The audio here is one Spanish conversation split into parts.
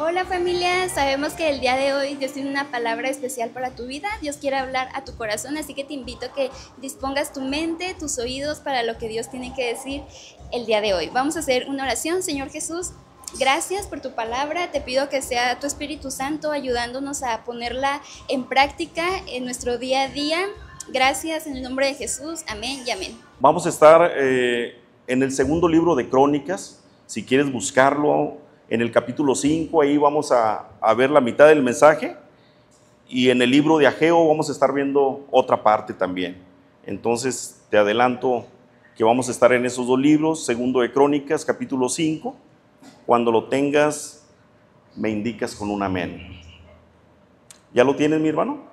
Hola familia, sabemos que el día de hoy Dios tiene una palabra especial para tu vida. Dios quiere hablar a tu corazón, así que te invito a que dispongas tu mente, tus oídos para lo que Dios tiene que decir el día de hoy. Vamos a hacer una oración. Señor Jesús, gracias por tu palabra. Te pido que sea tu Espíritu Santo ayudándonos a ponerla en práctica en nuestro día a día. Gracias en el nombre de Jesús. Amén y amén. Vamos a estar en el segundo libro de Crónicas. Si quieres buscarlo, en el capítulo 5, ahí vamos a ver la mitad del mensaje. Y en el libro de Ageo vamos a estar viendo otra parte también. Entonces te adelanto que vamos a estar en esos dos libros, segundo de Crónicas, capítulo 5. Cuando lo tengas, me indicas con un amén. ¿Ya lo tienes, mi hermano?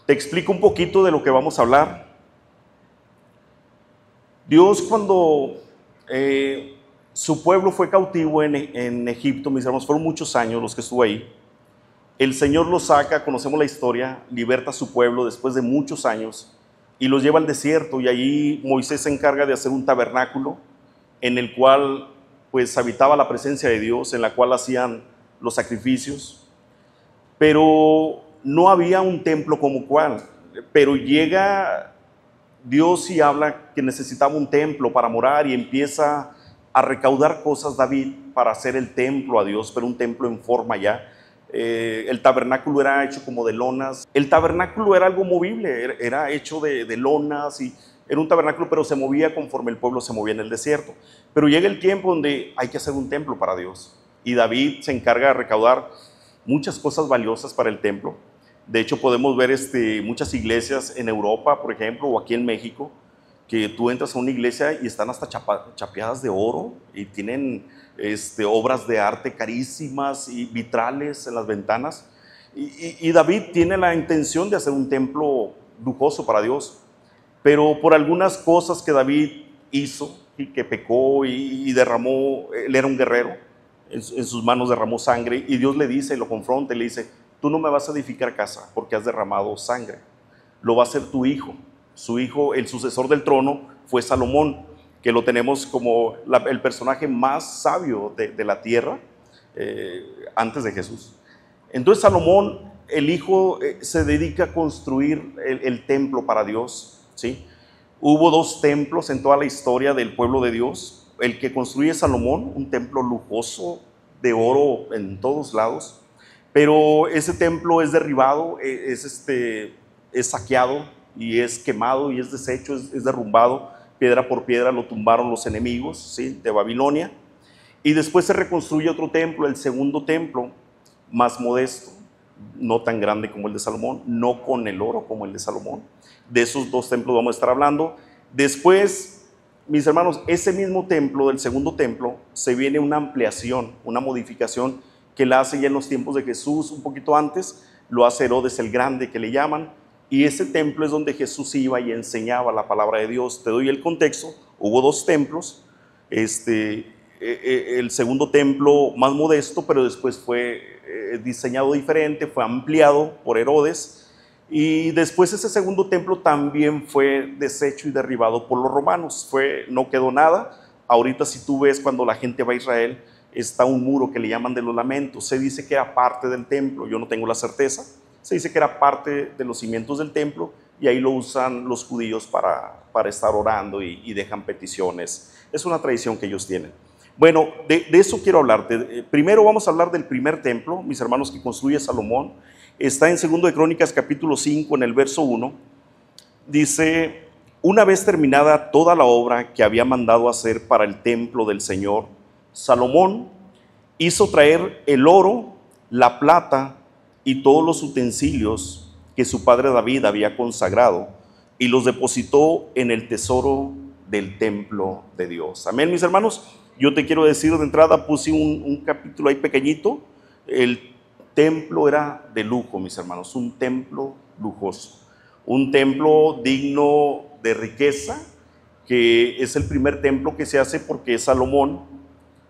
Te explico un poquito de lo que vamos a hablar. Dios, cuando su pueblo fue cautivo en Egipto, mis hermanos, fueron muchos años los que estuvo ahí. El Señor los saca, conocemos la historia, liberta a su pueblo después de muchos años y los lleva al desierto, y allí Moisés se encarga de hacer un tabernáculo en el cual pues habitaba la presencia de Dios, en la cual hacían los sacrificios, pero no había un templo como cual. Pero llega Dios y habla que necesitaba un templo para morar, y empieza a recaudar cosas David para hacer el templo a Dios, pero un templo en forma ya. El tabernáculo era hecho como de lonas. El tabernáculo era algo movible, era hecho de lonas, y era un tabernáculo, pero se movía conforme el pueblo se movía en el desierto. Pero llega el tiempo donde hay que hacer un templo para Dios, y David se encarga de recaudar muchas cosas valiosas para el templo. De hecho, podemos ver muchas iglesias en Europa, por ejemplo, o aquí en México, que tú entras a una iglesia y están hasta chapeadas de oro, y tienen obras de arte carísimas y vitrales en las ventanas. Y David tiene la intención de hacer un templo lujoso para Dios, pero por algunas cosas que David hizo y que pecó y derramó, él era un guerrero, en sus manos derramó sangre, y Dios le dice, y lo confronta y le dice: tú no me vas a edificar casa porque has derramado sangre, lo va a hacer tu hijo. Su hijo, el sucesor del trono, fue Salomón, que lo tenemos como el personaje más sabio de la tierra antes de Jesús. Entonces Salomón, el hijo, se dedica a construir el templo para Dios, ¿sí? Hubo dos templos en toda la historia del pueblo de Dios. El que construye Salomón, un templo lujoso de oro en todos lados, pero ese templo es derribado, es saqueado y es quemado y es deshecho, es derrumbado, piedra por piedra lo tumbaron los enemigos, ¿sí?, de Babilonia. Y después se reconstruye otro templo, el segundo templo, más modesto, no tan grande como el de Salomón, no con el oro como el de Salomón. De esos dos templos vamos a estar hablando. Después, mis hermanos, ese mismo templo, del segundo templo, se viene una ampliación, una modificación que la hace ya en los tiempos de Jesús, un poquito antes, lo hace Herodes el Grande, que le llaman, y ese templo es donde Jesús iba y enseñaba la palabra de Dios. Te doy el contexto. Hubo dos templos, el segundo templo más modesto, pero después fue diseñado diferente, fue ampliado por Herodes, y después ese segundo templo también fue deshecho y derribado por los romanos. No quedó nada. Ahorita, si tú ves, cuando la gente va a Israel, está un muro que le llaman de los lamentos. Se dice que era parte del templo, yo no tengo la certeza. Se dice que era parte de los cimientos del templo, y ahí lo usan los judíos para estar orando y dejan peticiones. Es una tradición que ellos tienen. Bueno, de eso quiero hablarte. Primero vamos a hablar del primer templo, mis hermanos, que construye Salomón. Está en 2 de Crónicas capítulo 5, en el verso 1. Dice: una vez terminada toda la obra que había mandado hacer para el templo del Señor, Salomón hizo traer el oro, la plata y todos los utensilios que su padre David había consagrado, y los depositó en el tesoro del templo de Dios. Amén, mis hermanos. Yo te quiero decir de entrada, puse un capítulo ahí pequeñito. El templo era de lujo, mis hermanos, un templo lujoso, un templo digno de riqueza, que es el primer templo que se hace porque Salomón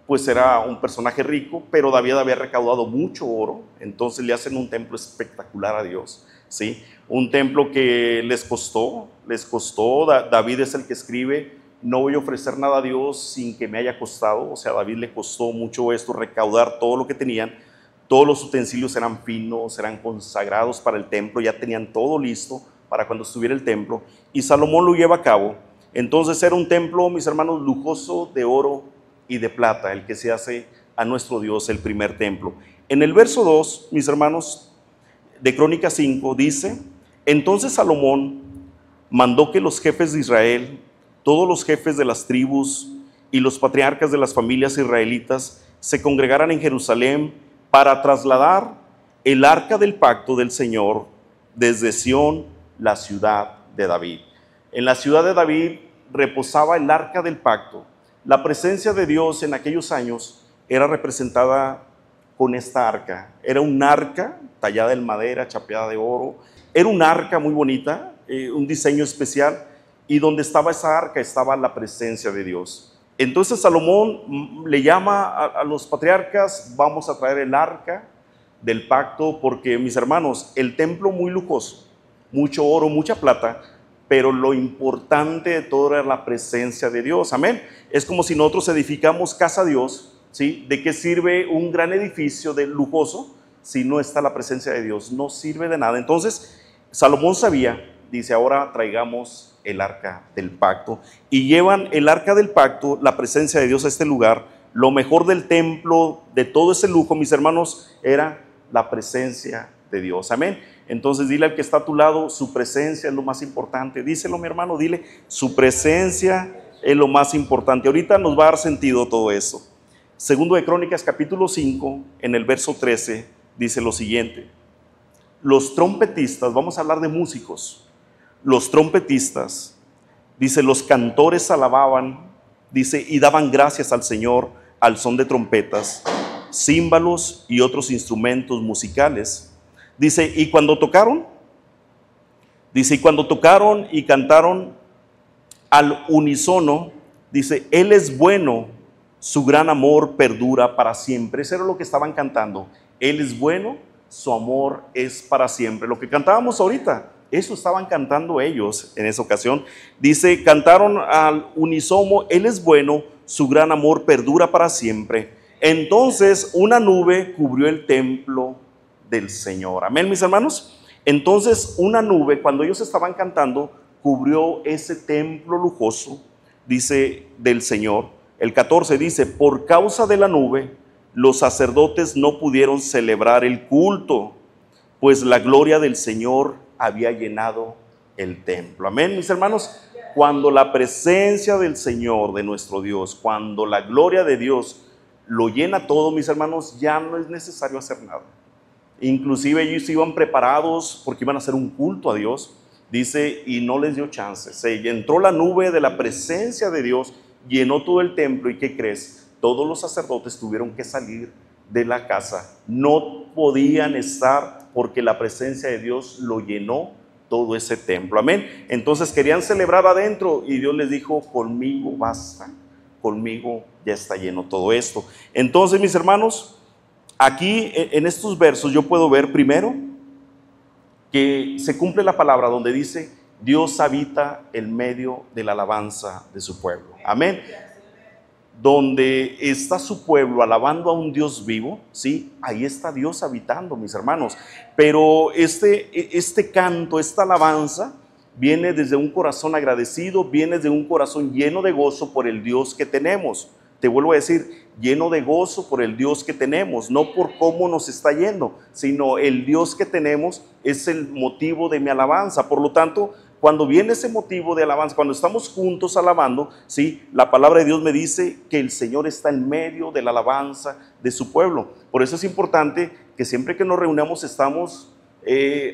pues era un personaje rico, pero David había recaudado mucho oro, entonces le hacen un templo espectacular a Dios, ¿sí? Un templo que les costó. David es el que escribe no voy a ofrecer nada a Dios sin que me haya costado. O sea, a David le costó mucho esto, recaudar todo lo que tenían. Todos los utensilios eran finos, eran consagrados para el templo, ya tenían todo listo para cuando estuviera el templo. Y Salomón lo lleva a cabo. Entonces era un templo, mis hermanos, lujoso de oro y de plata, el que se hace a nuestro Dios, el primer templo. En el verso 2, mis hermanos, de Crónicas 5, dice: entonces Salomón mandó que los jefes de Israel, todos los jefes de las tribus y los patriarcas de las familias israelitas se congregaran en Jerusalén para trasladar el arca del pacto del Señor desde Sión, la ciudad de David. En la ciudad de David reposaba el arca del pacto. La presencia de Dios en aquellos años era representada con esta arca. Era un arca tallada en madera, chapeada de oro. Era un arca muy bonita, un diseño especial, y donde estaba esa arca estaba la presencia de Dios. Entonces Salomón le llama a los patriarcas: vamos a traer el arca del pacto, porque, mis hermanos, el templo muy lujoso, mucho oro, mucha plata, pero lo importante de todo era la presencia de Dios. Amén. Es como si nosotros edificamos casa a Dios, ¿sí? ¿De qué sirve un gran edificio de lujoso si no está la presencia de Dios? No sirve de nada. Entonces Salomón sabía, dice: ahora traigamos el arca del pacto. Y llevan el arca del pacto, la presencia de Dios, a este lugar. Lo mejor del templo, de todo ese lujo, mis hermanos, era la presencia de Dios. Amén. Entonces dile al que está a tu lado: su presencia es lo más importante. Díselo, mi hermano, dile: su presencia es lo más importante. Ahorita nos va a dar sentido todo eso. Segundo de Crónicas, capítulo 5, en el verso 13, dice lo siguiente: los trompetistas, vamos a hablar de músicos, los trompetistas, dice, los cantores alababan, dice, y daban gracias al Señor al son de trompetas, címbalos y otros instrumentos musicales. Dice, y cuando tocaron y cantaron al unísono, dice, Él es bueno, su gran amor perdura para siempre. Eso era lo que estaban cantando. Él es bueno, su amor es para siempre. Lo que cantábamos ahorita, eso estaban cantando ellos en esa ocasión. Dice, cantaron al unísono: Él es bueno, su gran amor perdura para siempre. Entonces una nube cubrió el templo del Señor. Amén, mis hermanos. Entonces una nube, cuando ellos estaban cantando, cubrió ese templo lujoso, dice, del Señor. El 14 dice: por causa de la nube, los sacerdotes no pudieron celebrar el culto, pues la gloria del Señor había llenado el templo. Amén, mis hermanos. Cuando la presencia del Señor, de nuestro Dios, cuando la gloria de Dios lo llena todo, mis hermanos, ya no es necesario hacer nada. Inclusive ellos iban preparados porque iban a hacer un culto a Dios, dice, y no les dio chance. Se entró la nube de la presencia de Dios, llenó todo el templo. ¿Y qué crees? Todos los sacerdotes tuvieron que salir de la casa. No podían estar porque la presencia de Dios lo llenó todo ese templo. Amén. Entonces querían celebrar adentro y Dios les dijo: conmigo basta, conmigo ya está lleno todo esto. Entonces, mis hermanos, aquí en estos versos yo puedo ver primero que se cumple la palabra donde dice: Dios habita en medio de la alabanza de su pueblo. Amén. Donde está su pueblo alabando a un Dios vivo, ¿sí? Ahí está Dios habitando, mis hermanos. Pero este canto, esta alabanza, viene desde un corazón agradecido, viene de un corazón lleno de gozo por el Dios que tenemos. Te vuelvo a decir, lleno de gozo por el Dios que tenemos, no por cómo nos está yendo, sino el Dios que tenemos es el motivo de mi alabanza. Por lo tanto, cuando viene ese motivo de alabanza, cuando estamos juntos alabando, ¿sí? La palabra de Dios me dice que el Señor está en medio de la alabanza de su pueblo. Por eso es importante que siempre que nos reunamos estamos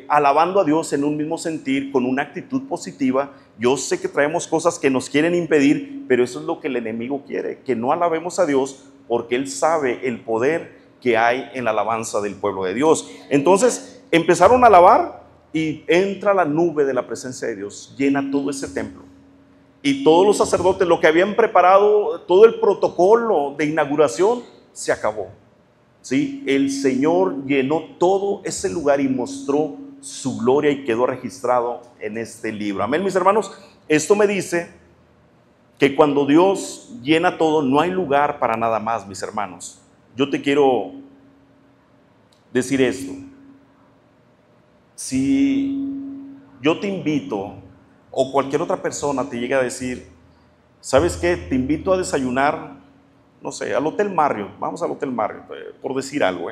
alabando a Dios en un mismo sentir, con una actitud positiva. Yo sé que traemos cosas que nos quieren impedir, pero eso es lo que el enemigo quiere, que no alabemos a Dios, porque él sabe el poder que hay en la alabanza del pueblo de Dios. Entonces empezaron a alabar y entra la nube de la presencia de Dios, llena todo ese templo. Y todos los sacerdotes, lo que habían preparado, todo el protocolo de inauguración, se acabó. ¿Sí? El Señor llenó todo ese lugar y mostró su gloria y quedó registrado en este libro. Amén, mis hermanos. Esto me dice que cuando Dios llena todo, no hay lugar para nada más, mis hermanos. Yo te quiero decir esto. Si yo te invito, o cualquier otra persona te llega a decir, ¿sabes qué? Te invito a desayunar, no sé, al Hotel Marriott, vamos al Hotel Marriott, por decir algo,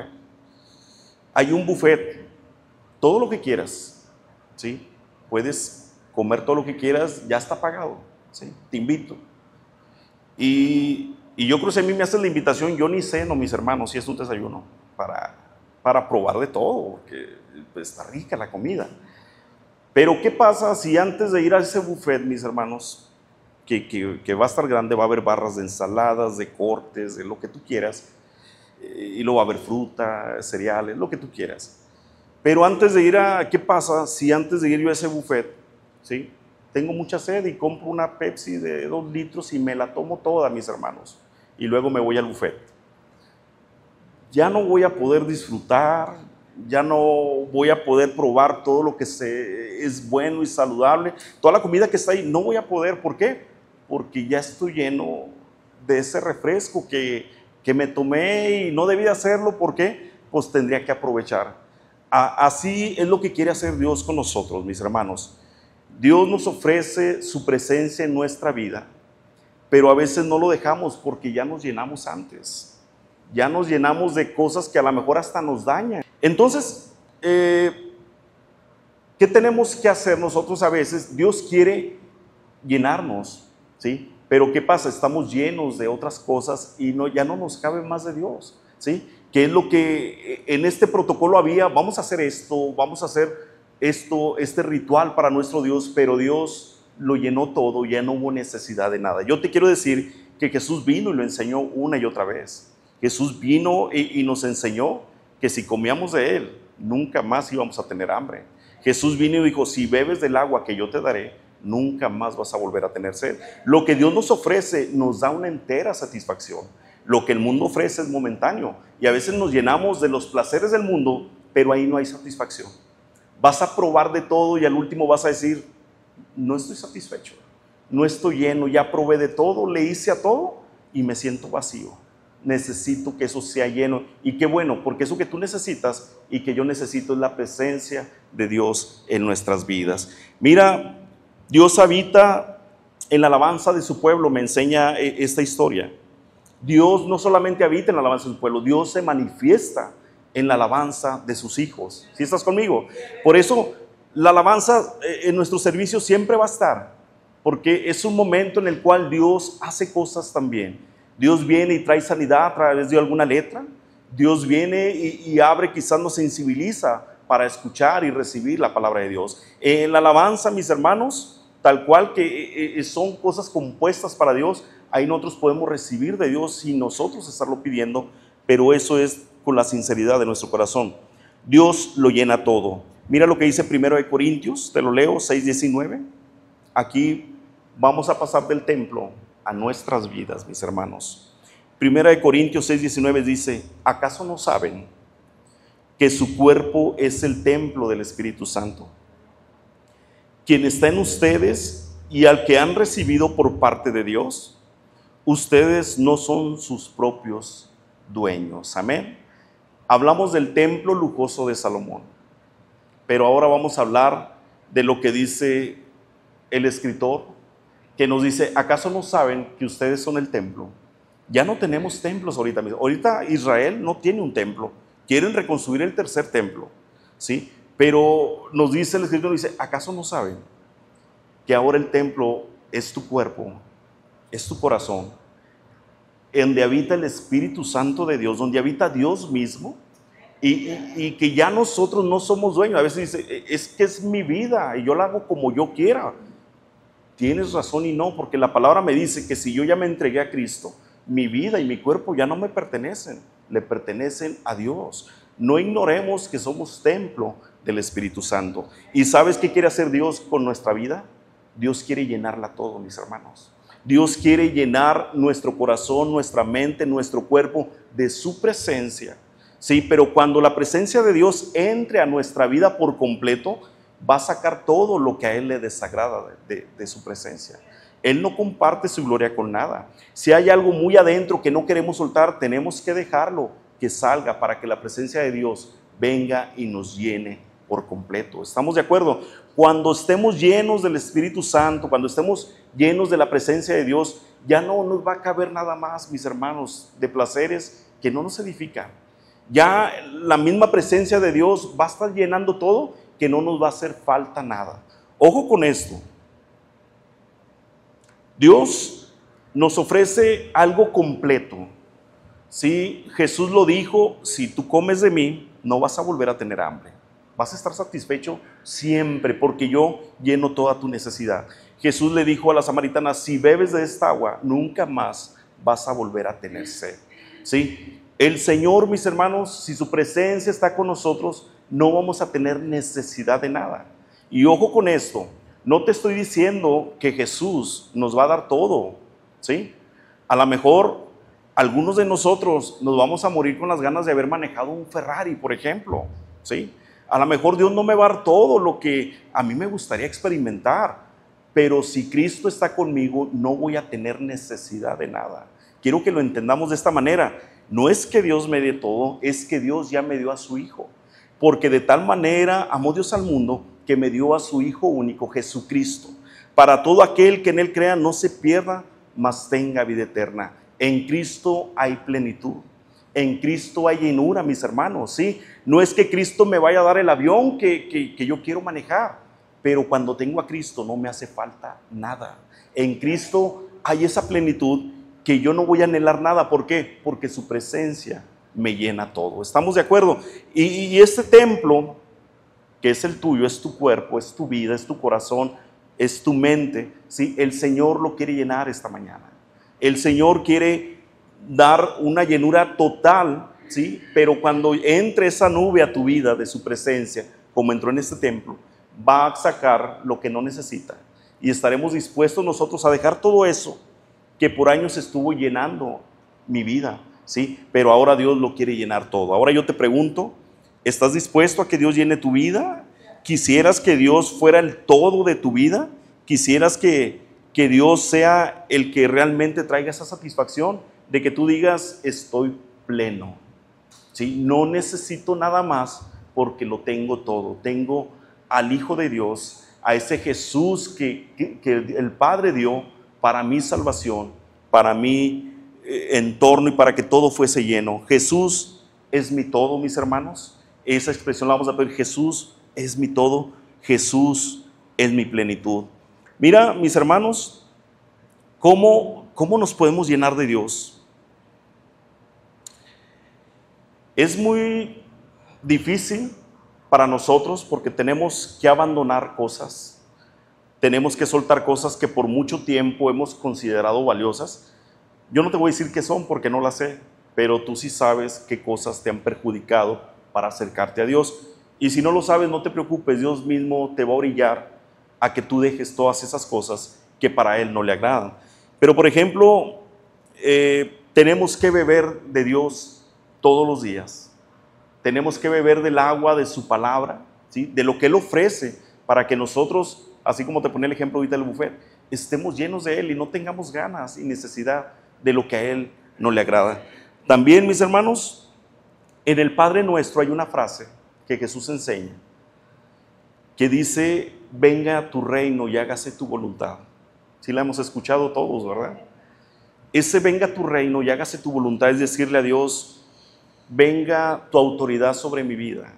Hay un buffet, todo lo que quieras, ¿sí? Puedes comer todo lo que quieras, ya está pagado, ¿sí? Te invito. Y yo creo que si a mí me haces la invitación, yo ni ceno, mis hermanos, si es un desayuno, para probar de todo, porque pues, está rica la comida. Pero ¿qué pasa si antes de ir a ese buffet, mis hermanos, que va a estar grande, va a haber barras de ensaladas, de cortes, de lo que tú quieras, y luego va a haber fruta, cereales, lo que tú quieras. Pero antes de ir ¿qué pasa si antes de ir yo a ese buffet, ¿sí? Tengo mucha sed y compro una Pepsi de 2 litros y me la tomo toda, mis hermanos, y luego me voy al buffet? Ya no voy a poder disfrutar, ya no voy a poder probar todo lo que es bueno y saludable, toda la comida que está ahí, no voy a poder. ¿Por qué? Porque ya estoy lleno de ese refresco que me tomé y no debí hacerlo. ¿Por qué? Pues tendría que aprovechar. Así es lo que quiere hacer Dios con nosotros, mis hermanos. Dios nos ofrece su presencia en nuestra vida, pero a veces no lo dejamos porque ya nos llenamos antes. Ya nos llenamos de cosas que a lo mejor hasta nos dañan. Entonces, ¿qué tenemos que hacer nosotros a veces? Dios quiere llenarnos, ¿sí? Pero ¿qué pasa? Estamos llenos de otras cosas y ya no nos cabe más de Dios, ¿sí? ¿Qué es lo que en este protocolo había? Vamos a hacer esto, vamos a hacer esto, este ritual para nuestro Dios, pero Dios lo llenó todo, ya no hubo necesidad de nada. Yo te quiero decir que Jesús vino y lo enseñó una y otra vez. Jesús vino y nos enseñó que si comíamos de Él, nunca más íbamos a tener hambre. Jesús vino y dijo, si bebes del agua que yo te daré, nunca más vas a volver a tener sed. Lo que Dios nos ofrece nos da una entera satisfacción. Lo que el mundo ofrece es momentáneo. Y a veces nos llenamos de los placeres del mundo, pero ahí no hay satisfacción. Vas a probar de todo y al último vas a decir, no estoy satisfecho, no estoy lleno, ya probé de todo, le hice a todo y me siento vacío. Necesito que eso sea lleno. Y qué bueno, porque eso que tú necesitas y que yo necesito es la presencia de Dios en nuestras vidas. Mira, Dios habita en la alabanza de su pueblo, me enseña esta historia. Dios no solamente habita en la alabanza de su pueblo, Dios se manifiesta en la alabanza de sus hijos. ¿Sí estás conmigo? Por eso la alabanza en nuestro servicio siempre va a estar, porque es un momento en el cual Dios hace cosas también. Dios viene y trae sanidad a través de alguna letra. Dios viene y abre, quizás nos sensibiliza para escuchar y recibir la palabra de Dios. En la alabanza, mis hermanos, tal cual que son cosas compuestas para Dios, ahí nosotros podemos recibir de Dios sin nosotros estarlo pidiendo, pero eso es con la sinceridad de nuestro corazón. Dios lo llena todo. Mira lo que dice 1 Corintios, te lo leo, 6:19. Aquí vamos a pasar del templo a nuestras vidas, mis hermanos. 1 Corintios 6:19 dice, ¿acaso no saben que su cuerpo es el templo del Espíritu Santo, quien está en ustedes y al que han recibido por parte de Dios? Ustedes no son sus propios dueños. Amén. Hablamos del templo lujoso de Salomón, pero ahora vamos a hablar de lo que dice el escritor, que nos dice, ¿acaso no saben que ustedes son el templo? Ya no tenemos templos ahorita mismo. Ahorita Israel no tiene un templo. Quieren reconstruir el tercer templo, ¿sí? Pero nos dice el escritor, dice, ¿acaso no saben que ahora el templo es tu cuerpo, es tu corazón, donde habita el Espíritu Santo de Dios, donde habita Dios mismo, y que ya nosotros no somos dueños? A veces dice, es que es mi vida y yo la hago como yo quiera. Tienes razón y no, porque la palabra me dice que si yo ya me entregué a Cristo, mi vida y mi cuerpo ya no me pertenecen, le pertenecen a Dios. No ignoremos que somos templo del Espíritu Santo. ¿Y sabes qué quiere hacer Dios con nuestra vida? Dios quiere llenarla todo, mis hermanos. Dios quiere llenar nuestro corazón, nuestra mente, nuestro cuerpo de su presencia. Sí, pero cuando la presencia de Dios entre a nuestra vida por completo, va a sacar todo lo que a Él le desagrada de su presencia. Él no comparte su gloria con nada. Si hay algo muy adentro que no queremos soltar, tenemos que dejarlo que salga para que la presencia de Dios venga y nos llene por completo. ¿Estamos de acuerdo? Cuando estemos llenos del Espíritu Santo, cuando estemos llenos de la presencia de Dios, ya no nos va a caber nada más, mis hermanos, de placeres que no nos edifican. Ya la misma presencia de Dios va a estar llenando todo, que no nos va a hacer falta nada. Ojo con esto. Dios nos ofrece algo completo. Sí, Jesús lo dijo: si tú comes de mí, no vas a volver a tener hambre. Vas a estar satisfecho siempre, porque yo lleno toda tu necesidad. Jesús le dijo a la samaritana: si bebes de esta agua, nunca más vas a volver a tener sed. ¿Sí? El Señor, mis hermanos, si su presencia está con nosotros, no vamos a tener necesidad de nada. Y ojo con esto, no te estoy diciendo que Jesús nos va a dar todo, ¿sí? A lo mejor algunos de nosotros nos vamos a morir con las ganas de haber manejado un Ferrari, por ejemplo, ¿sí? A lo mejor Dios no me va a dar todo lo que a mí me gustaría experimentar, pero si Cristo está conmigo, no voy a tener necesidad de nada. Quiero que lo entendamos de esta manera. No es que Dios me dé todo, es que Dios ya me dio a su Hijo. Porque de tal manera amó Dios al mundo que me dio a su Hijo único, Jesucristo, para todo aquel que en Él crea no se pierda, mas tenga vida eterna. En Cristo hay plenitud, en Cristo hay llenura, mis hermanos, ¿sí? No es que Cristo me vaya a dar el avión que yo quiero manejar, pero cuando tengo a Cristo no me hace falta nada. En Cristo hay esa plenitud que yo no voy a anhelar nada. ¿Por qué? Porque su presencia me llena todo. ¿Estamos de acuerdo? Y este templo, que es el tuyo, es tu cuerpo, es tu vida, es tu corazón, es tu mente, ¿sí? El Señor lo quiere llenar esta mañana. El Señor quiere dar una llenura total, ¿sí? Pero cuando entre esa nube a tu vida de su presencia, como entró en este templo, va a sacar lo que no necesita. Y estaremos dispuestos nosotros a dejar todo eso que por años estuvo llenando mi vida, ¿sí? Pero ahora Dios lo quiere llenar todo. Ahora yo te pregunto, ¿estás dispuesto a que Dios llene tu vida? ¿Quisieras que Dios fuera el todo de tu vida? ¿Quisieras que Dios sea el que realmente traiga esa satisfacción de que tú digas: estoy pleno, ¿sí? No necesito nada más porque lo tengo todo. Tengo al Hijo de Dios, a ese Jesús que el Padre dio para mi salvación, para mi entorno y para que todo fuese lleno. Jesús es mi todo, mis hermanos. Esa expresión la vamos a pedir: Jesús es mi todo, Jesús es mi plenitud. Mira, mis hermanos, ¿cómo nos podemos llenar de Dios? Es muy difícil para nosotros porque tenemos que abandonar cosas, tenemos que soltar cosas que por mucho tiempo hemos considerado valiosas. Yo no te voy a decir qué son porque no las sé, pero tú sí sabes qué cosas te han perjudicado para acercarte a Dios. Y si no lo sabes, no te preocupes, Dios mismo te va a orillar a que tú dejes todas esas cosas que para Él no le agradan. Pero por ejemplo, tenemos que beber de Dios todos los días. Tenemos que beber del agua de su palabra, ¿sí? De lo que Él ofrece, para que nosotros, así como te ponía el ejemplo ahorita del buffet, estemos llenos de Él y no tengamos ganas y necesidad de lo que a Él no le agrada. También, mis hermanos, en el Padre Nuestro hay una frase que Jesús enseña, que dice: venga tu reino y hágase tu voluntad. Sí la hemos escuchado todos, ¿verdad? Ese venga tu reino y hágase tu voluntad es decirle a Dios: venga tu autoridad sobre mi vida,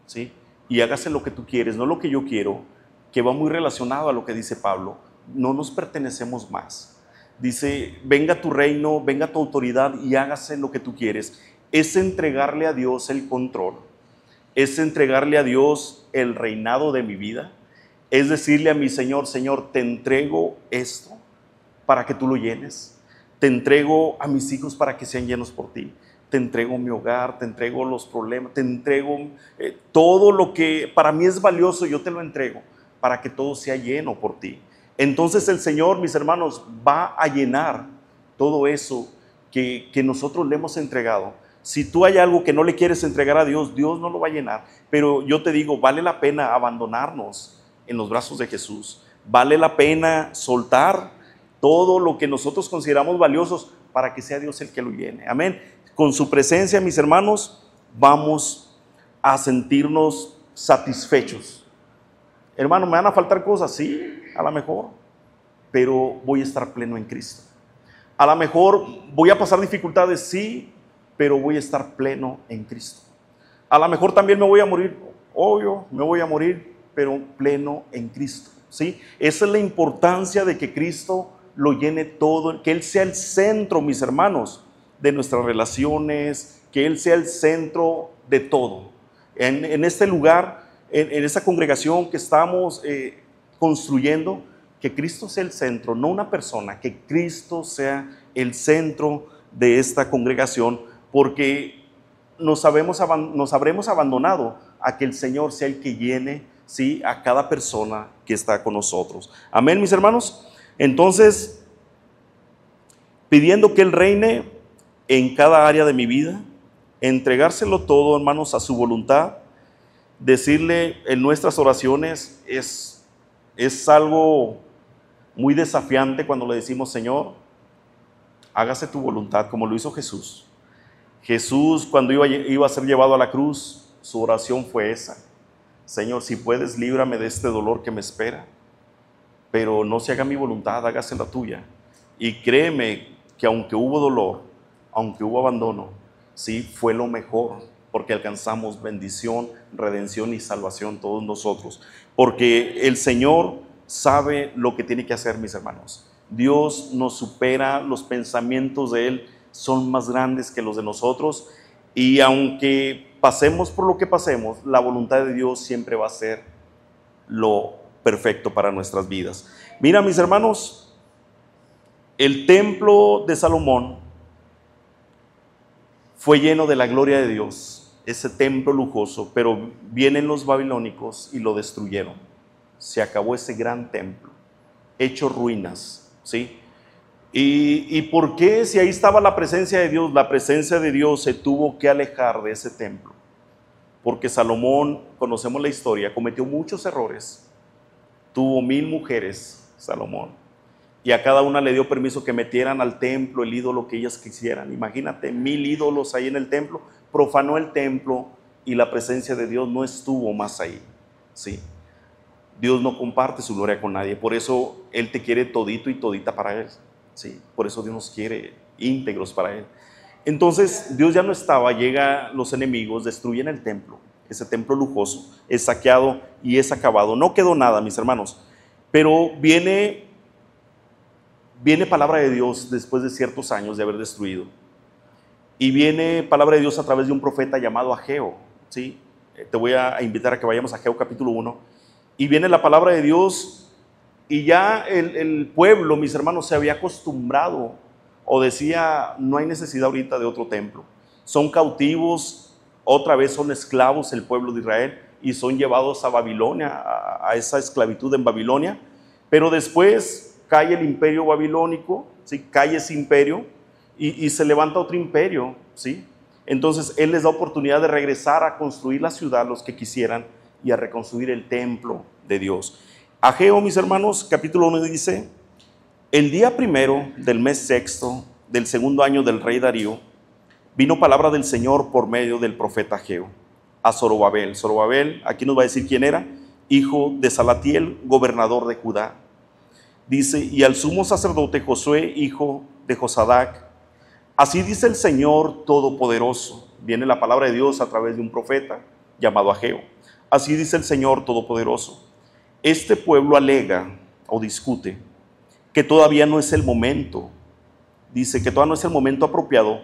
¿sí? Y hágase lo que tú quieres, no lo que yo quiero, que va muy relacionado a lo que dice Pablo. No nos pertenecemos más. Dice: venga tu reino, venga tu autoridad y hágase lo que tú quieres. Es entregarle a Dios el control. Es entregarle a Dios el reinado de mi vida. Es decirle a mi Señor: Señor, te entrego esto para que tú lo llenes. Te entrego a mis hijos para que sean llenos por ti. Te entrego mi hogar, te entrego los problemas, te entrego todo lo que para mí es valioso, yo te lo entrego para que todo sea lleno por ti. Entonces el Señor, mis hermanos, va a llenar todo eso que nosotros le hemos entregado. Si tú hay algo que no le quieres entregar a Dios, Dios no lo va a llenar. Pero yo te digo, vale la pena abandonarnos en los brazos de Jesús. Vale la pena soltar todo lo que nosotros consideramos valiosos para que sea Dios el que lo llene. Amén. Con su presencia, mis hermanos, vamos a sentirnos satisfechos. Hermano, ¿me van a faltar cosas? Sí, a lo mejor, pero voy a estar pleno en Cristo. A lo mejor voy a pasar dificultades, sí, pero voy a estar pleno en Cristo. A lo mejor también me voy a morir, obvio, me voy a morir, pero pleno en Cristo, ¿sí? Esa es la importancia de que Cristo lo llene todo, que Él sea el centro, mis hermanos, de nuestras relaciones, que Él sea el centro de todo. En este lugar, en esta congregación que estamos construyendo, que Cristo sea el centro, no una persona, que Cristo sea el centro de esta congregación, porque nos habremos abandonado a que el Señor sea el que llene, ¿sí?, a cada persona que está con nosotros. Amén, mis hermanos. Entonces, pidiendo que Él reine en cada área de mi vida, entregárselo todo, hermanos, a su voluntad, decirle en nuestras oraciones, es algo muy desafiante cuando le decimos: Señor, hágase tu voluntad, como lo hizo Jesús. Jesús, cuando iba a ser llevado a la cruz, su oración fue esa: Señor, si puedes, líbrame de este dolor que me espera, pero no se haga mi voluntad, hágase la tuya. Y créeme que aunque hubo dolor, aunque hubo abandono, sí, fue lo mejor, porque alcanzamos bendición, redención y salvación todos nosotros, porque el Señor sabe lo que tiene que hacer, mis hermanos. Dios nos supera, los pensamientos de Él son más grandes que los de nosotros, y aunque pasemos por lo que pasemos, la voluntad de Dios siempre va a ser lo perfecto para nuestras vidas. Mira, mis hermanos, el templo de Salomón fue lleno de la gloria de Dios, ese templo lujoso, pero vienen los babilónicos y lo destruyeron. Se acabó ese gran templo, hecho ruinas, ¿sí? ¿Y por qué? Si ahí estaba la presencia de Dios, la presencia de Dios se tuvo que alejar de ese templo, porque Salomón, conocemos la historia, cometió muchos errores, tuvo 1000 mujeres, Salomón, y a cada una le dio permiso que metieran al templo el ídolo que ellas quisieran. Imagínate, 1000 ídolos ahí en el templo, profanó el templo y la presencia de Dios no estuvo más ahí, ¿sí? Dios no comparte su gloria con nadie, por eso Él te quiere todito y todita para Él, ¿sí? Por eso Dios nos quiere íntegros para Él. Entonces Dios ya no estaba, llegan los enemigos, destruyen el templo, ese templo lujoso, es saqueado y es acabado. No quedó nada, mis hermanos, pero viene palabra de Dios después de ciertos años de haber destruido, y viene palabra de Dios a través de un profeta llamado Ageo, ¿sí? Te voy a invitar a que vayamos a Ageo capítulo 1, y viene la palabra de Dios, y ya el pueblo, mis hermanos, se había acostumbrado, o decía: no hay necesidad ahorita de otro templo. Son cautivos, otra vez son esclavos el pueblo de Israel, y son llevados a Babilonia, a esa esclavitud en Babilonia. Pero después cae el imperio babilónico, ¿sí? Cae ese imperio, y se levanta otro imperio, ¿sí? Entonces Él les da oportunidad de regresar a construir la ciudad, los que quisieran, y a reconstruir el templo de Dios. Ageo, mis hermanos, capítulo 1 dice: el día primero del mes sexto del segundo año del rey Darío, vino palabra del Señor por medio del profeta Ageo a Zorobabel. Zorobabel, aquí nos va a decir quién era: hijo de Salatiel, gobernador de Judá. Dice: y al sumo sacerdote Josué, hijo de Josadac. Así dice el Señor Todopoderoso. Viene la palabra de Dios a través de un profeta llamado Ageo. Así dice el Señor Todopoderoso: este pueblo alega o discute que todavía no es el momento. Dice que todavía no es el momento apropiado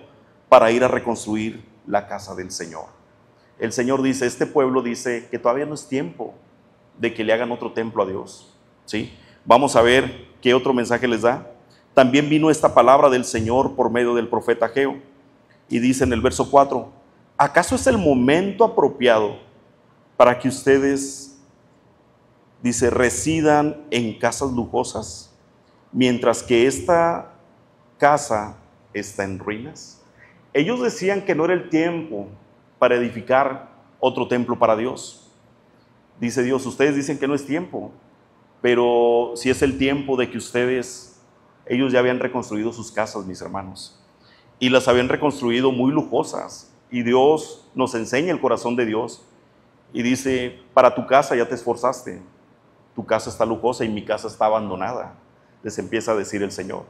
para ir a reconstruir la casa del Señor. El Señor dice, este pueblo dice que todavía no es tiempo de que le hagan otro templo a Dios, ¿sí? Vamos a ver qué otro mensaje les da. También vino esta palabra del Señor por medio del profeta Ageo, y dice en el verso 4: ¿acaso es el momento apropiado para que ustedes, dice, residan en casas lujosas, mientras que esta casa está en ruinas? Ellos decían que no era el tiempo para edificar otro templo para Dios. Dice Dios: ustedes dicen que no es tiempo, pero si es el tiempo de que ustedes ellos ya habían reconstruido sus casas, mis hermanos, y las habían reconstruido muy lujosas. Y Dios nos enseña el corazón de Dios y dice: para tu casa ya te esforzaste, tu casa está lujosa y mi casa está abandonada, les empieza a decir el Señor.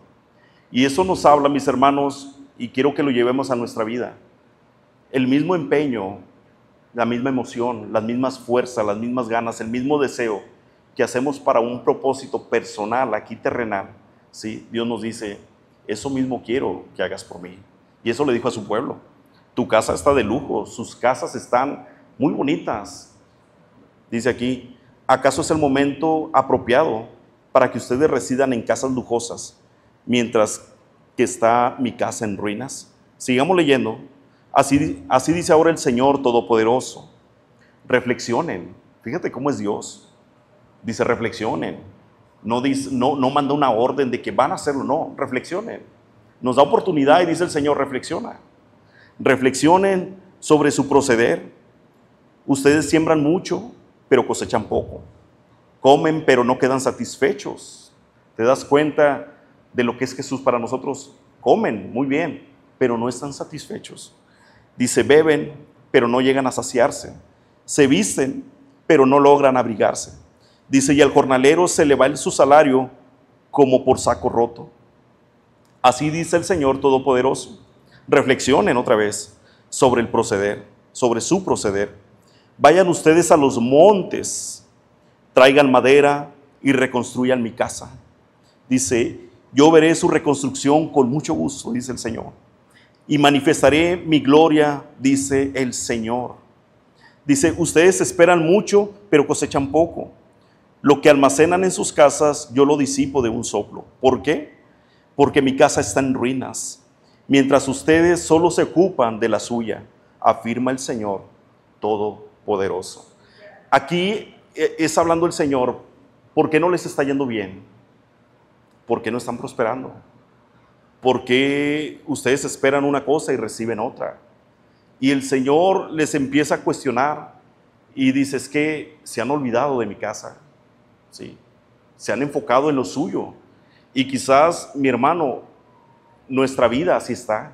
Y eso nos habla, mis hermanos, y quiero que lo llevemos a nuestra vida. El mismo empeño, la misma emoción, las mismas fuerzas, las mismas ganas, el mismo deseo que hacemos para un propósito personal aquí terrenal, ¿sí? Dios nos dice: eso mismo quiero que hagas por mí. Y eso le dijo a su pueblo: tu casa está de lujo, sus casas están muy bonitas. Dice aquí: ¿acaso es el momento apropiado para que ustedes residan en casas lujosas, mientras que está mi casa en ruinas? Sigamos leyendo. Así dice ahora el Señor Todopoderoso. Reflexionen. Fíjate cómo es Dios. Dice: reflexionen. No manda una orden de que van a hacerlo, no, reflexionen. Nos da oportunidad y dice el Señor: reflexiona. Reflexionen sobre su proceder. Ustedes siembran mucho, pero cosechan poco. Comen, pero no quedan satisfechos. ¿Te das cuenta de lo que es Jesús para nosotros? Comen muy bien, pero no están satisfechos. Dice: beben, pero no llegan a saciarse. Se visten, pero no logran abrigarse. Dice: y al jornalero se le va su salario como por saco roto. Así dice el Señor Todopoderoso. Reflexionen otra vez sobre el proceder, sobre su proceder. Vayan ustedes a los montes, traigan madera y reconstruyan mi casa. Dice: yo veré su reconstrucción con mucho gusto, dice el Señor, y manifestaré mi gloria, dice el Señor. Dice: ustedes esperan mucho, pero cosechan poco. Lo que almacenan en sus casas, yo lo disipo de un soplo. ¿Por qué? Porque mi casa está en ruinas, mientras ustedes solo se ocupan de la suya, afirma el Señor Todopoderoso. Aquí es hablando el Señor. ¿Por qué no les está yendo bien? ¿Por qué no están prosperando? ¿Por qué ustedes esperan una cosa y reciben otra? Y el Señor les empieza a cuestionar y dice: es que se han olvidado de mi casa, ¿sí? Se han enfocado en lo suyo. Y quizás, mi hermano, nuestra vida así está.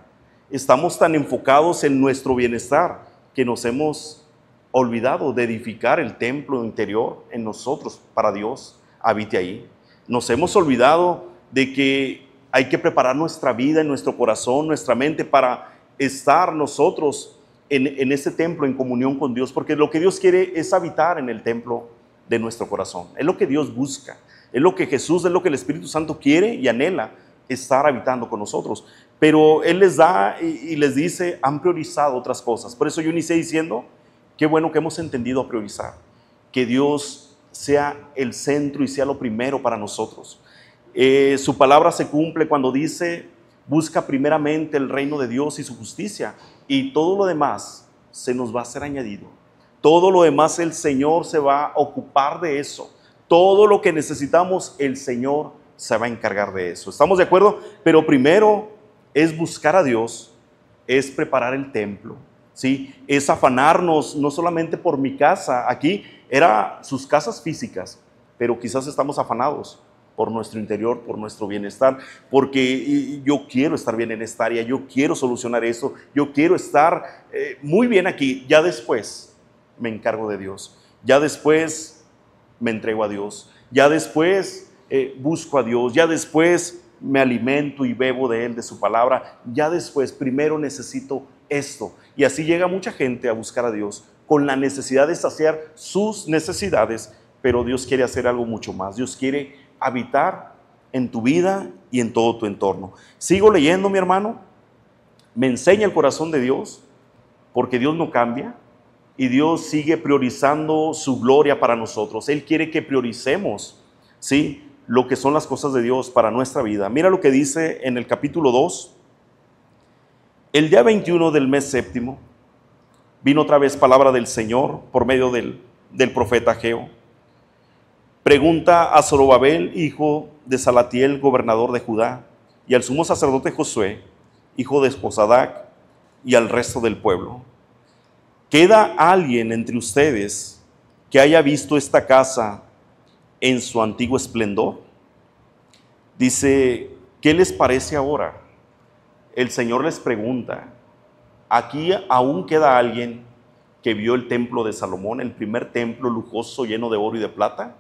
Estamos tan enfocados en nuestro bienestar que nos hemos olvidado de edificar el templo interior en nosotros para Dios habite ahí. Nos hemos olvidado de que hay que preparar nuestra vida, nuestro corazón, nuestra mente para estar nosotros en ese templo en comunión con Dios, porque lo que Dios quiere es habitar en el templo de nuestro corazón. Es lo que Dios busca, es lo que Jesús, es lo que el Espíritu Santo quiere y anhela, estar habitando con nosotros. Pero Él les da y les dice: han priorizado otras cosas. Por eso yo inicié diciendo: qué bueno que hemos entendido a priorizar, que Dios sea el centro y sea lo primero para nosotros. Su palabra se cumple cuando dice: busca primeramente el reino de Dios y su justicia, y todo lo demás se nos va a ser añadido. Todo lo demás el Señor se va a ocupar de eso. Todo lo que necesitamos, el Señor se va a encargar de eso. ¿Estamos de acuerdo? Pero primero es buscar a Dios, es preparar el templo, ¿sí? Es afanarnos no solamente por mi casa. Aquí era sus casas físicas, pero quizás estamos afanados por nuestro interior, por nuestro bienestar, porque yo quiero estar bien en esta área, yo quiero solucionar eso, yo quiero estar muy bien aquí. Ya después me encargo de Dios, ya después me entrego a Dios, ya después busco a Dios, ya después me alimento y bebo de Él, de su palabra, ya después, primero necesito esto. Y así llega mucha gente a buscar a Dios con la necesidad de saciar sus necesidades, pero Dios quiere hacer algo mucho más. Dios quiere habitar en tu vida y en todo tu entorno. Sigo leyendo, mi hermano. Me enseña el corazón de Dios, porque Dios no cambia y Dios sigue priorizando su gloria para nosotros. Él quiere que prioricemos, ¿sí?, lo que son las cosas de Dios para nuestra vida. Mira lo que dice en el capítulo 2. El día 21 del mes séptimo vino otra vez palabra del Señor por medio del profeta Ageo. Pregunta a Zorobabel, hijo de Salatiel, gobernador de Judá, y al sumo sacerdote Josué, hijo de Josadac, y al resto del pueblo: ¿queda alguien entre ustedes que haya visto esta casa en su antiguo esplendor? Dice ¿qué les parece ahora? El Señor les pregunta, aquí aún queda alguien que vio el templo de Salomón, el primer templo lujoso lleno de oro y de plata.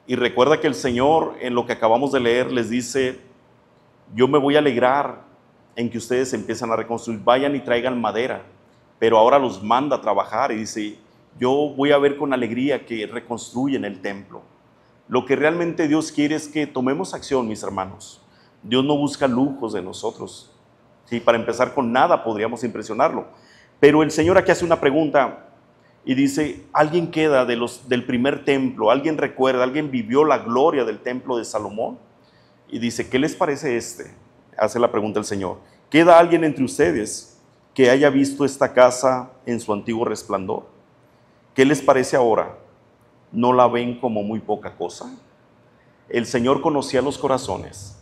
Y recuerda que el Señor, en lo que acabamos de leer, les dice, yo me voy a alegrar en que ustedes empiezan a reconstruir, vayan y traigan madera, pero ahora los manda a trabajar y dice, yo voy a ver con alegría que reconstruyen el templo. Lo que realmente Dios quiere es que tomemos acción, mis hermanos. Dios no busca lujos de nosotros. Sí, para empezar, con nada podríamos impresionarlo. Pero el Señor aquí hace una pregunta y dice, ¿alguien queda del primer templo? ¿Alguien recuerda? ¿Alguien vivió la gloria del templo de Salomón? Y dice, ¿qué les parece este? Hace la pregunta el Señor. ¿Queda alguien entre ustedes que haya visto esta casa en su antiguo resplandor? ¿Qué les parece ahora? ¿No la ven como muy poca cosa? El Señor conocía los corazones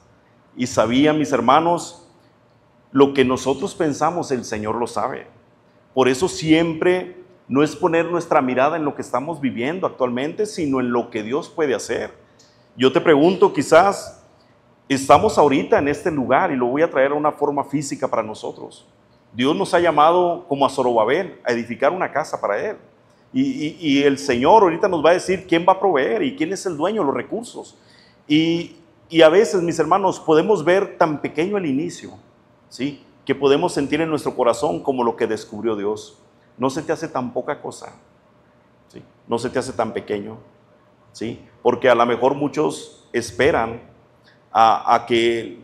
y sabía, mis hermanos, lo que nosotros pensamos, el Señor lo sabe. Por eso siempre no es poner nuestra mirada en lo que estamos viviendo actualmente, sino en lo que Dios puede hacer. Yo te pregunto, quizás estamos ahorita en este lugar y lo voy a traer a una forma física para nosotros. Dios nos ha llamado como a Zorobabel a edificar una casa para Él. Y el Señor ahorita nos va a decir quién va a proveer y quién es el dueño de los recursos. Y a veces, mis hermanos, podemos ver tan pequeño el inicio, ¿sí?, que podemos sentir en nuestro corazón como lo que descubrió Dios. No se te hace tan poca cosa, ¿sí? No se te hace tan pequeño, ¿sí? Porque a lo mejor muchos esperan a que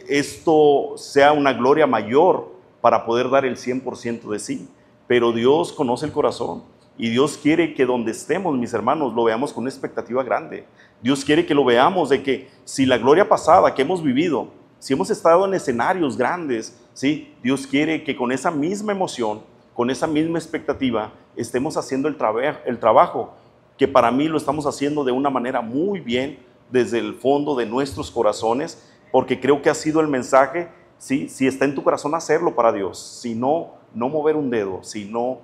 esto sea una gloria mayor para poder dar el 100% de sí. Pero Dios conoce el corazón y Dios quiere que donde estemos, mis hermanos, lo veamos con una expectativa grande. Dios quiere que lo veamos de que si la gloria pasada que hemos vivido, si hemos estado en escenarios grandes, ¿sí?, Dios quiere que con esa misma emoción, con esa misma expectativa, estemos haciendo el trabajo, que para mí lo estamos haciendo de una manera muy bien, desde el fondo de nuestros corazones, porque creo que ha sido el mensaje, ¿sí?, si está en tu corazón, hacerlo para Dios, si no, no mover un dedo, si no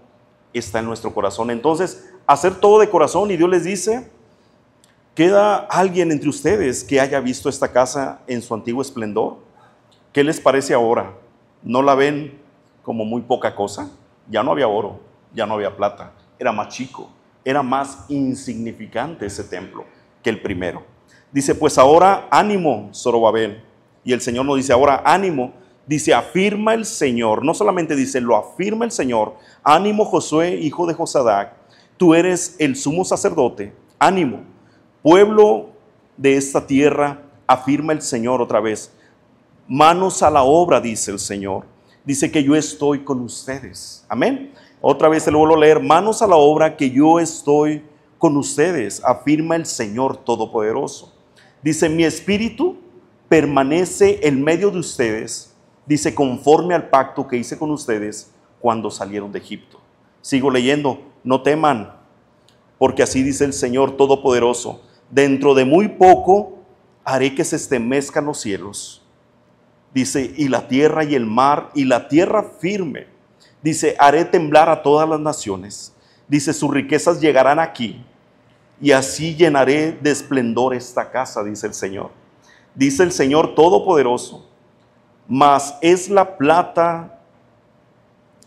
está en nuestro corazón. Entonces, hacer todo de corazón, y Dios les dice, ¿queda alguien entre ustedes que haya visto esta casa en su antiguo esplendor? ¿Qué les parece ahora? ¿No la ven como muy poca cosa? Ya no había oro, ya no había plata, era más chico, era más insignificante ese templo que el primero. Dice, pues ahora ánimo, Zorobabel. Y el Señor nos dice, ahora ánimo. Dice, afirma el Señor, no solamente dice, lo afirma el Señor. Ánimo, Josué, hijo de Josadac, tú eres el sumo sacerdote. Ánimo, pueblo de esta tierra, afirma el Señor otra vez. Manos a la obra, dice el Señor. Dice que yo estoy con ustedes. Amén. Otra vez se lo vuelvo a leer. Manos a la obra, que yo estoy con ustedes, afirma el Señor Todopoderoso. Dice, mi espíritu permanece en medio de ustedes. Dice, conforme al pacto que hice con ustedes cuando salieron de Egipto. Sigo leyendo. No teman, porque así dice el Señor Todopoderoso. Dentro de muy poco haré que se estremezcan los cielos. Dice, y la tierra y el mar y la tierra firme. Dice, haré temblar a todas las naciones. Dice, sus riquezas llegarán aquí y así llenaré de esplendor esta casa, dice el Señor. Dice el Señor Todopoderoso, mas es la plata,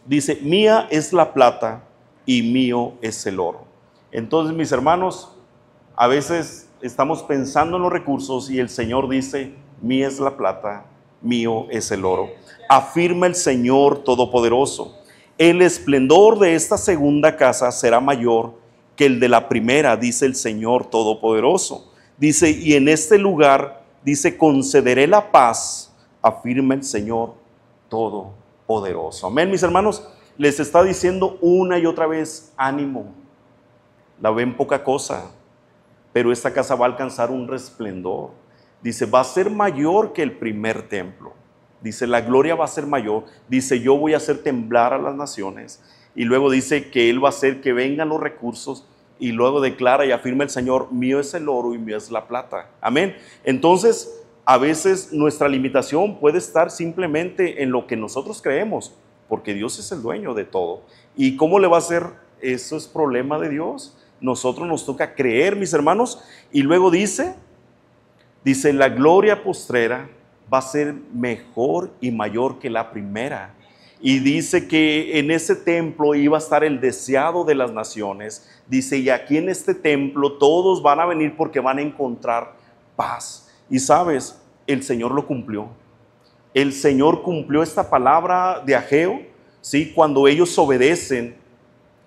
dice, mía es la plata y mío es el oro. Entonces, mis hermanos, a veces estamos pensando en los recursos y el Señor dice, mía es la plata, mío es el oro. Afirma el Señor Todopoderoso. El esplendor de esta segunda casa será mayor que el de la primera, dice el Señor Todopoderoso. Dice, y en este lugar, dice, concederé la paz, afirma el Señor Todopoderoso. Amén, mis hermanos. Les está diciendo una y otra vez, ánimo. La ven poca cosa, pero esta casa va a alcanzar un resplendor. Dice, va a ser mayor que el primer templo. Dice, la gloria va a ser mayor. Dice, yo voy a hacer temblar a las naciones. Y luego dice que Él va a hacer que vengan los recursos. Y luego declara y afirma el Señor, mío es el oro y mío es la plata. Amén. Entonces, a veces nuestra limitación puede estar simplemente en lo que nosotros creemos, porque Dios es el dueño de todo. ¿Y cómo le va a hacer? Eso es problema de Dios. Nosotros nos toca creer, mis hermanos. Y luego dice, la gloria postrera va a ser mejor y mayor que la primera. Y dice que en ese templo iba a estar el deseado de las naciones. Dice, y aquí en este templo todos van a venir porque van a encontrar paz. Y sabes, el Señor lo cumplió. El Señor cumplió esta palabra de Ageo, ¿sí? Cuando ellos obedecen,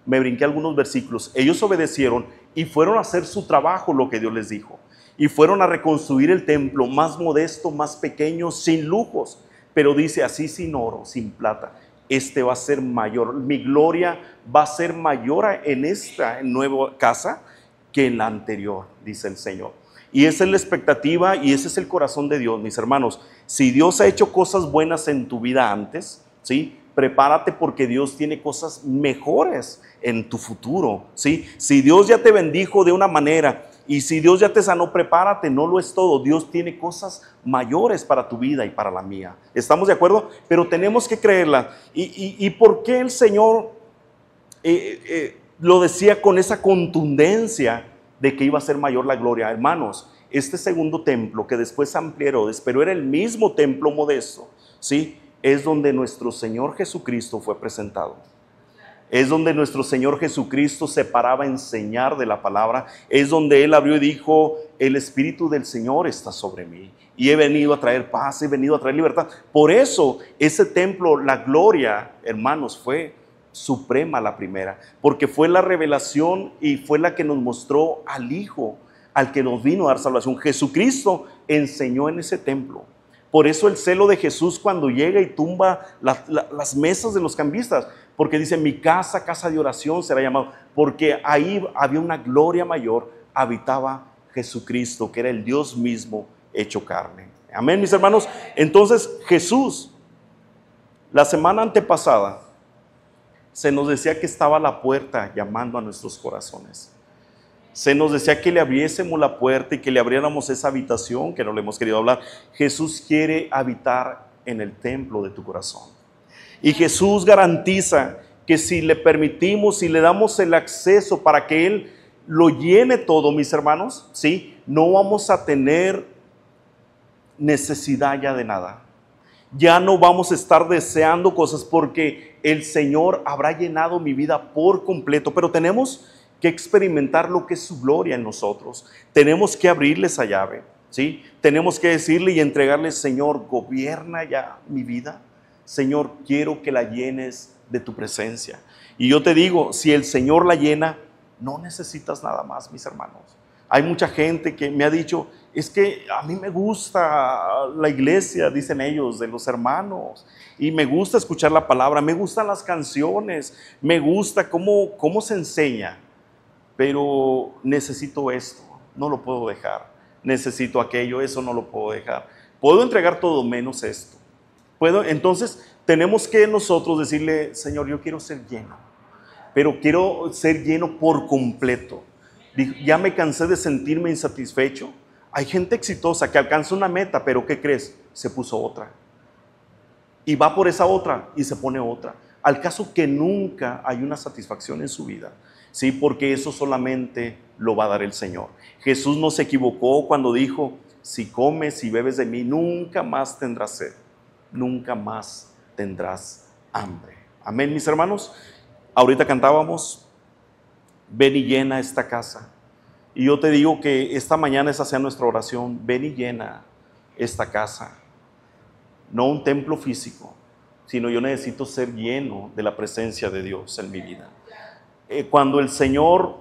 me brinqué algunos versículos, ellos obedecieron y fueron a hacer su trabajo, lo que Dios les dijo. Y fueron a reconstruir el templo más modesto, más pequeño, sin lujos. Pero dice así, sin oro, sin plata. Este va a ser mayor, mi gloria va a ser mayor en esta nueva casa que en la anterior, dice el Señor. Y esa es la expectativa y ese es el corazón de Dios, mis hermanos. Si Dios ha hecho cosas buenas en tu vida antes, ¿sí? Prepárate porque Dios tiene cosas mejores en tu futuro, ¿sí? Si Dios ya te bendijo de una manera y si Dios ya te sanó, prepárate, no lo es todo. Dios tiene cosas mayores para tu vida y para la mía. ¿Estamos de acuerdo? Pero tenemos que creerla. ¿Y por qué el Señor lo decía con esa contundencia de que iba a ser mayor la gloria? Hermanos, este segundo templo que después amplió Herodes, pero era el mismo templo modesto, ¿sí? Es donde nuestro Señor Jesucristo fue presentado. Es donde nuestro Señor Jesucristo se paraba a enseñar de la palabra. Es donde Él abrió y dijo, el Espíritu del Señor está sobre mí. Y he venido a traer paz, he venido a traer libertad. Por eso ese templo, la gloria, hermanos, fue suprema la primera. Porque fue la revelación y fue la que nos mostró al Hijo, al que nos vino a dar salvación. Jesucristo enseñó en ese templo. Por eso el celo de Jesús cuando llega y tumba las mesas de los cambistas, porque dice, mi casa, casa de oración será llamado, porque ahí había una gloria mayor, habitaba Jesucristo, que era el Dios mismo hecho carne. Amén, mis hermanos. Entonces Jesús, la semana antepasada, se nos decía que estaba a la puerta llamando a nuestros corazones. Se nos decía que le abriésemos la puerta y que le abriéramos esa habitación que no le hemos querido hablar. Jesús quiere habitar en el templo de tu corazón. Y Jesús garantiza que si le permitimos, si le damos el acceso para que Él lo llene todo, mis hermanos, ¿sí? No vamos a tener necesidad ya de nada. Ya no vamos a estar deseando cosas porque el Señor habrá llenado mi vida por completo. Pero tenemos que experimentar lo que es su gloria en nosotros. Tenemos que abrirle esa llave, ¿sí? Tenemos que decirle y entregarle, Señor, gobierna ya mi vida. Señor, quiero que la llenes de tu presencia. Y yo te digo, si el Señor la llena, no necesitas nada más, mis hermanos. Hay mucha gente que me ha dicho, es que a mí me gusta la iglesia, dicen ellos, de los hermanos, y me gusta escuchar la palabra, me gustan las canciones, me gusta cómo se enseña, pero necesito esto, no lo puedo dejar, necesito aquello, eso no lo puedo dejar. Puedo entregar todo menos esto. Entonces tenemos que nosotros decirle, Señor, yo quiero ser lleno, pero quiero ser lleno por completo. Ya me cansé de sentirme insatisfecho. Hay gente exitosa que alcanza una meta, pero ¿qué crees? Se puso otra. Y va por esa otra y se pone otra. Al caso que nunca hay una satisfacción en su vida, ¿sí? Porque eso solamente lo va a dar el Señor. Jesús no se equivocó cuando dijo, si comes y bebes de mí, nunca más tendrás sed. Nunca más tendrás hambre. Amén, mis hermanos. Ahorita cantábamos, ven y llena esta casa. Y yo te digo que esta mañana esa sea nuestra oración. Ven y llena esta casa. No un templo físico, sino yo necesito ser lleno de la presencia de Dios en mi vida. Cuando el Señor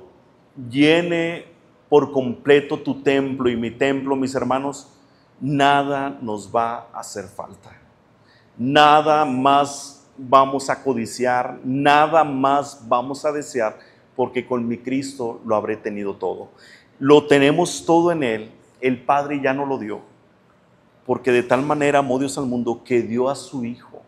llene por completo tu templo y mi templo, mis hermanos, nada nos va a hacer falta. Nada más vamos a codiciar, nada más vamos a desear, porque con mi Cristo lo habré tenido todo. Lo tenemos todo en Él. El Padre ya no lo dio, porque de tal manera amó Dios al mundo que dio a su Hijo,